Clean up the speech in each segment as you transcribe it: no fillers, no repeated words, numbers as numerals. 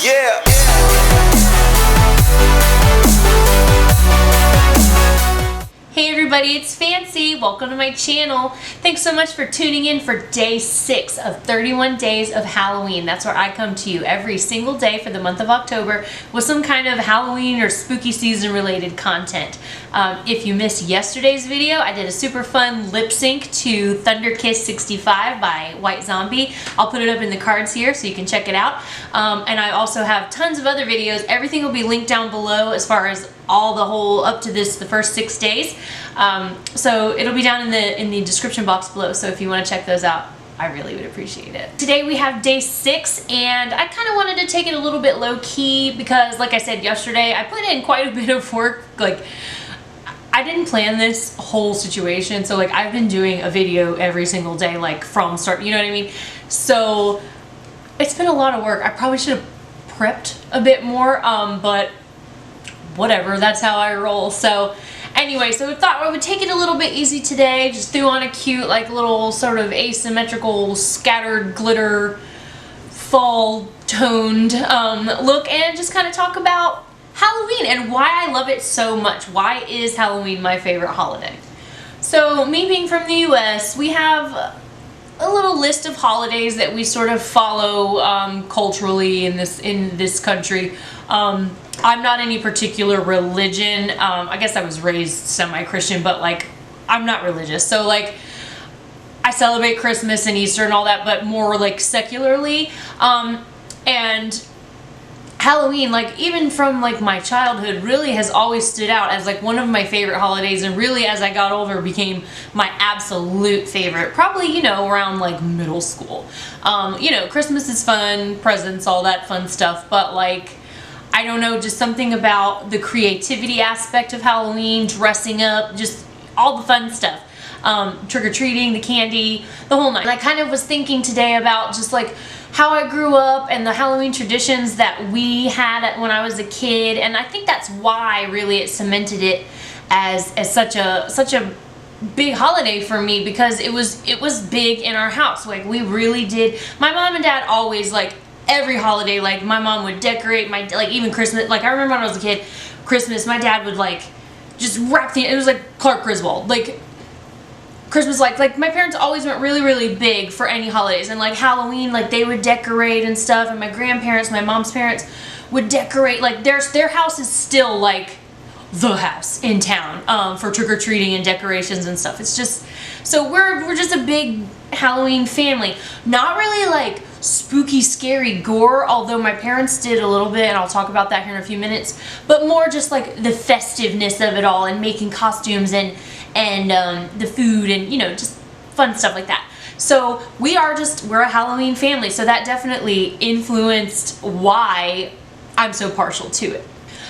Yeah. Hey everybody, it's Fancy. Welcome to my channel. Thanks so much for tuning in for day 6 of 31 days of Halloween. That's where I come to you every single day for the month of October with some kind of Halloween or spooky season related content. If you missed yesterday's video, I did a super fun lip sync to Thunder Kiss 65 by White Zombie. I'll put it up in the cards here so you can check it out. And I also have tons of other videos. Everything will be linked down below as far as all the whole up to the first 6 days. So it'll be down in the description box below, so if you want to check those out, I really would appreciate it. Today we have day 6, and I kind of wanted to take it a little bit low-key because, like I said yesterday, I put in quite a bit of work. Like, I didn't plan this whole situation, so like I've been doing a video every single day, like from start, you know what I mean? So it's been a lot of work. I probably should have prepped a bit more, but whatever, that's how I roll. So anyway, so I thought I would take it a little bit easy today. Just threw on a cute, like, little sort of asymmetrical, scattered glitter, fall toned look, and just kind of talk about Halloween and why I love it so much. Why is Halloween my favorite holiday? So, me being from the US, we have a little list of holidays that we sort of follow culturally in this country. I'm not any particular religion. I guess I was raised semi-Christian, but like I'm not religious. So like I celebrate Christmas and Easter and all that, but more like secularly. And Halloween, like even from like my childhood, really has always stood out as like one of my favorite holidays, and really as I got older became my absolute favorite, probably, you know, around like middle school. You know, Christmas is fun, presents, all that fun stuff, but like I don't know, just something about the creativity aspect of Halloween, dressing up, just all the fun stuff. Trick-or-treating, the candy, the whole night. And I kind of was thinking today about just like how I grew up and the Halloween traditions that we had when I was a kid, and I think that's why really it cemented it as such a big holiday for me, because it was big in our house. Like we really did. My mom and dad always, like, every holiday, like my mom would decorate like even Christmas. Like I remember when I was a kid, Christmas, my dad would like just wrap it was like Clark Griswold, like Christmas, like my parents always went really big for any holidays, and like Halloween, like they would decorate and stuff, and my grandparents, my mom's parents would decorate, like their house is still like the house in town for trick-or-treating and decorations and stuff. It's just, so we're just a big Halloween family. Not really like spooky, scary gore, although my parents did a little bit, and I'll talk about that here in a few minutes, but more just like the festiveness of it all, and making costumes and the food, and you know, just fun stuff like that. So we're a Halloween family, so that definitely influenced why I'm so partial to it.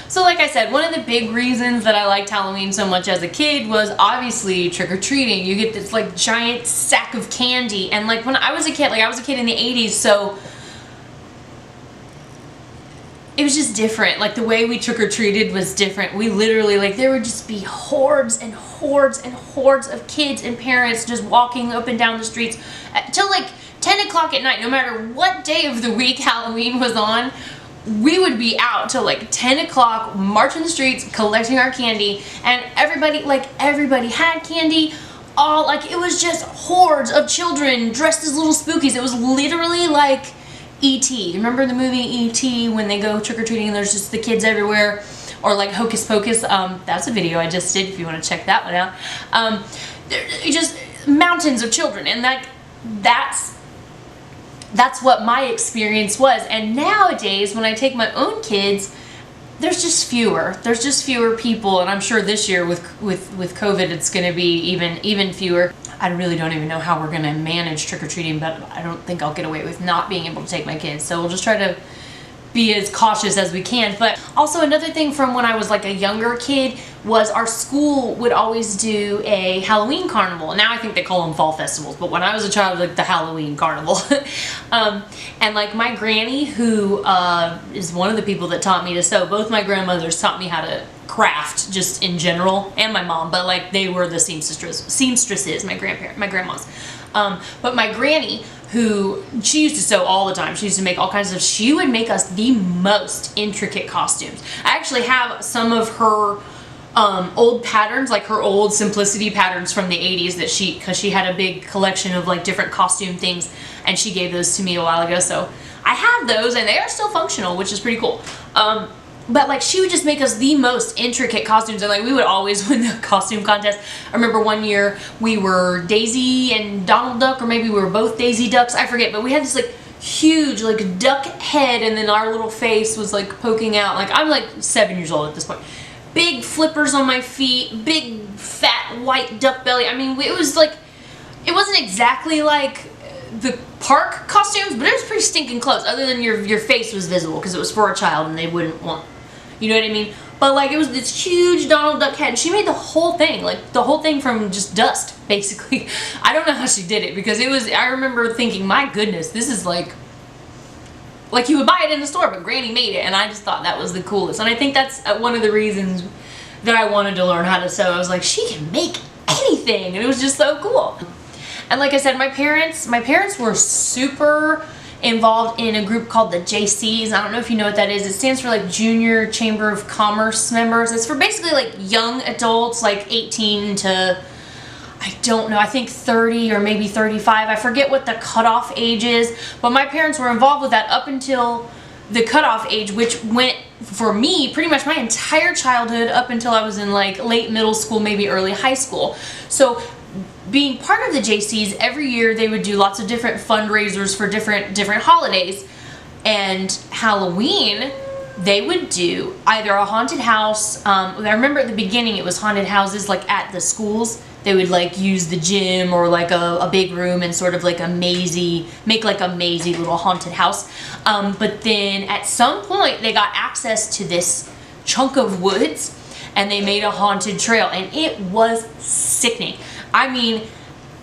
So like I said, one of the big reasons that I liked Halloween so much as a kid was obviously trick-or-treating. You get this like giant sack of candy, and like when I was a kid, like I was a kid in the 80s, so it was just different. Like the way we trick-or-treated was different. We literally, like, there would just be hordes and hordes and hordes of kids and parents just walking up and down the streets till like 10 o'clock at night. No matter what day of the week Halloween was on, we would be out till like 10 o'clock, marching the streets, collecting our candy, and everybody had candy. All, like, it was just hordes of children dressed as little spookies. It was literally like E.T. Remember the movie E.T. when they go trick-or-treating and there's just the kids everywhere? Or like Hocus Pocus. That's a video I just did if you want to check that one out. Just mountains of children, and like that's what my experience was. And nowadays, when I take my own kids, there's just fewer. There's just fewer people, and I'm sure this year with COVID, it's going to be even fewer. I really don't even know how we're going to manage trick-or-treating, but I don't think I'll get away with not being able to take my kids. So we'll just try to be as cautious as we can. But also another thing from when I was like a younger kid was our school would always do a Halloween carnival. Now I think they call them fall festivals, but when I was a child, like the Halloween carnival. And like my granny, who is one of the people that taught me to sew, both my grandmothers taught me how to craft just in general, and my mom, but like they were the seamstresses, my grandmas. But my granny, who, she used to sew all the time. She used to make all kinds of, she would make us the most intricate costumes. I actually have some of her old patterns, like her old Simplicity patterns from the 80s that because she had a big collection of like different costume things, and she gave those to me a while ago. So I have those, and they are still functional, which is pretty cool. But like, she would just make us the most intricate costumes, and like, we would always win the costume contest. I remember one year we were Daisy and Donald Duck, or maybe we were both Daisy Ducks, I forget, but we had this like huge like duck head, and then our little face was like poking out. Like, I'm like 7 years old at this point. Big flippers on my feet, big fat white duck belly. I mean, it was like, it wasn't exactly like the park costumes, but it was pretty stinking close, other than your face was visible because it was for a child and they wouldn't want, you know what I mean? But like, it was this huge Donald Duck head. She made the whole thing, like the whole thing from just dust, basically. I don't know how she did it, because it was, I remember thinking, my goodness, this is like you would buy it in the store, but Granny made it, and I just thought that was the coolest. And I think that's one of the reasons that I wanted to learn how to sew. I was like, she can make anything, and it was just so cool. And like I said, my parents were super involved in a group called the JCs. I don't know if you know what that is. It stands for like Junior Chamber of Commerce members. It's for basically like young adults, like 18 to, I don't know, I think 30 or maybe 35. I forget what the cutoff age is, but my parents were involved with that up until the cutoff age, which went, for me, pretty much my entire childhood up until I was in like late middle school, maybe early high school. So being part of the JCs, every year they would do lots of different fundraisers for different holidays. And Halloween, they would do either a haunted house. I remember at the beginning it was haunted houses like at the schools. They would like use the gym or like a big room and sort of like make like a mazy little haunted house. But then at some point they got access to this chunk of woods and they made a haunted trail, and it was sickening. I mean,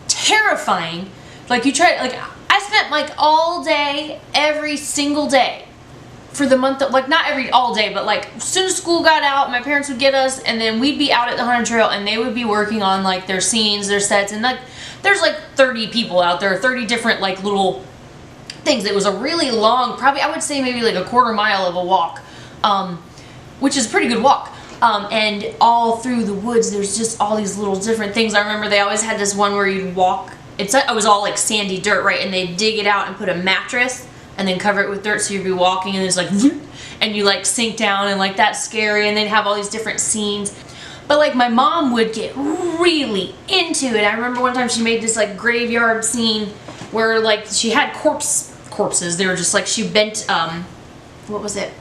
terrifying. Like, you try, like, I spent like all day, every single day for the month of, like, not all day, but like as soon as school got out, my parents would get us, and then we'd be out at the haunted trail, and they would be working on like their scenes, their sets, and like there's like 30 people out there, 30 different like little things. It was a really long, probably I would say maybe like a quarter mile of a walk, which is a pretty good walk. And all through the woods, there's just all these little different things. I remember they always had this one where you'd walk, it was all like sandy dirt, right? And they'd dig it out and put a mattress and then cover it with dirt, so you'd be walking and it's like, and you like sink down, and like that's scary. And they'd have all these different scenes. But like, my mom would get really into it. I remember one time she made this like graveyard scene where like she had corpses. They were just like, she bent, what was it?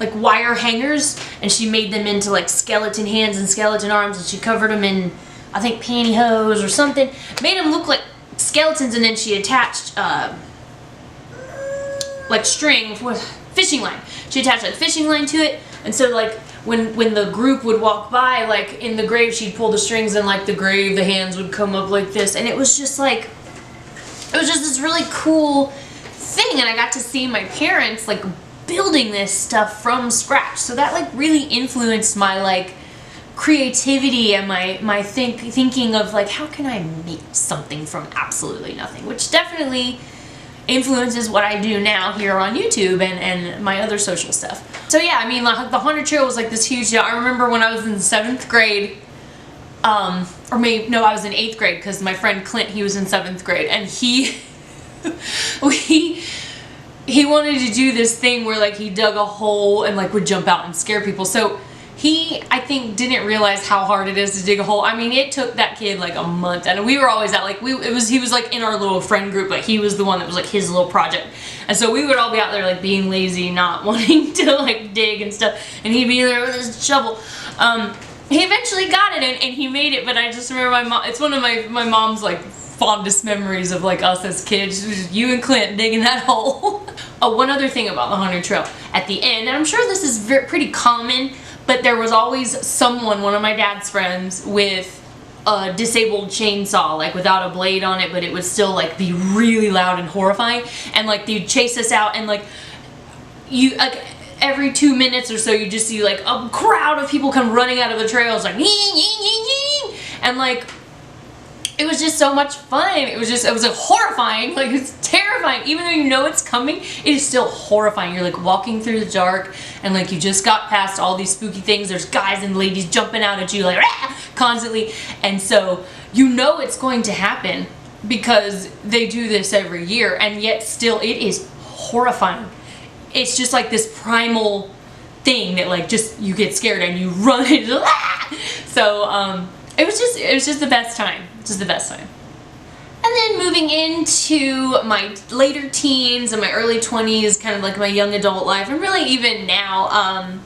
Like wire hangers, and she made them into like skeleton hands and skeleton arms, and she covered them in, I think, pantyhose or something, made them look like skeletons, and then she attached like string with fishing line. She attached like fishing line to it, and so like when the group would walk by, like in the grave, she'd pull the strings, and like the hands would come up like this, and it was just like, it was just this really cool thing. And I got to see my parents like building this stuff from scratch, so that like really influenced my like creativity and my thinking of like, how can I make something from absolutely nothing, which definitely influences what I do now here on YouTube and my other social stuff. So yeah, I mean, like, the haunted trail was like this huge deal. I remember when I was in 7th grade, or maybe, no, I was in 8th grade, because my friend Clint, he was in 7th grade, and he wanted to do this thing where like he dug a hole and like would jump out and scare people. So he, I think, didn't realize how hard it is to dig a hole. I mean, it took that kid like a month, and we were always at like, he was like in our little friend group, but he was the one that was like his little project. And so we would all be out there like being lazy, not wanting to like dig and stuff, and he'd be there with his shovel. He eventually got it, and he made it, but I just remember my mom, it's one of my mom's like fondest memories of like us as kids, just you and Clint digging that hole. Oh, one other thing about the haunted trail, at the end, and I'm sure this is pretty common, but there was always someone, one of my dad's friends, with a disabled chainsaw, like without a blade on it, but it would still like be really loud and horrifying, and like they'd chase us out, and like you, like every 2 minutes or so you just see like a crowd of people come running out of the trails like, and like it was just so much fun. It was like horrifying, like it's terrifying. Even though you know it's coming, it is still horrifying. You're like walking through the dark and like you just got past all these spooky things. There's guys and ladies jumping out at you like constantly. And so you know it's going to happen because they do this every year, and yet still it is horrifying. It's just like this primal thing that like just you get scared and you run into so it was just the best time. Just the best time. And then moving into my later teens and my early 20s, kind of like my young adult life, and really even now,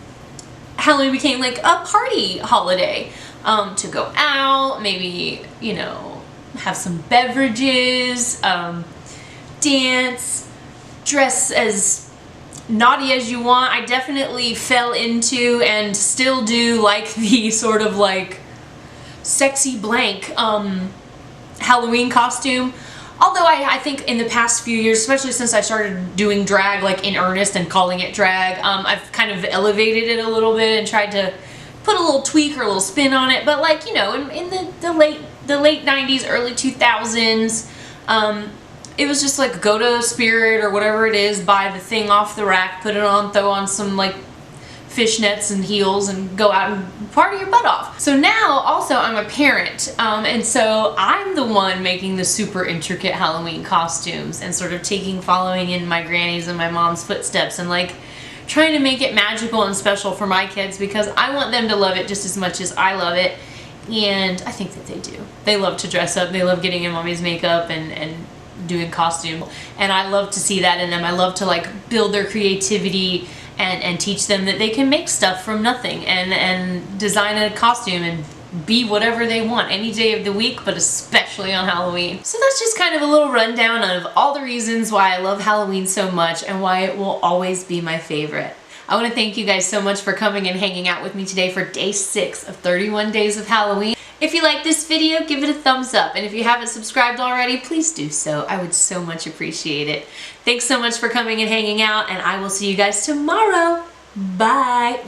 Halloween became like a party holiday to go out, maybe, you know, have some beverages, dance, dress as naughty as you want. I definitely fell into and still do like the sort of like sexy blank Halloween costume. Although I think in the past few years, especially since I started doing drag like in earnest and calling it drag, I've kind of elevated it a little bit and tried to put a little tweak or a little spin on it. But like, you know, in the late 90s, early 2000s, it was just like go to Spirit or whatever it is, buy the thing off the rack, put it on, throw on some like fishnets and heels and go out and party your butt off. So now also I'm a parent, and so I'm the one making the super intricate Halloween costumes and sort of following in my granny's and my mom's footsteps and like trying to make it magical and special for my kids because I want them to love it just as much as I love it, and I think that they do. They love to dress up, they love getting in mommy's makeup and doing costume, and I love to see that in them. I love to like build their creativity and teach them that they can make stuff from nothing and design a costume and be whatever they want any day of the week, but especially on Halloween. So that's just kind of a little rundown of all the reasons why I love Halloween so much and why it will always be my favorite. I want to thank you guys so much for coming and hanging out with me today for day 6 of 31 days of Halloween. If you like this video, give it a thumbs up, and if you haven't subscribed already, please do so. I would so much appreciate it. Thanks so much for coming and hanging out, and I will see you guys tomorrow. Bye.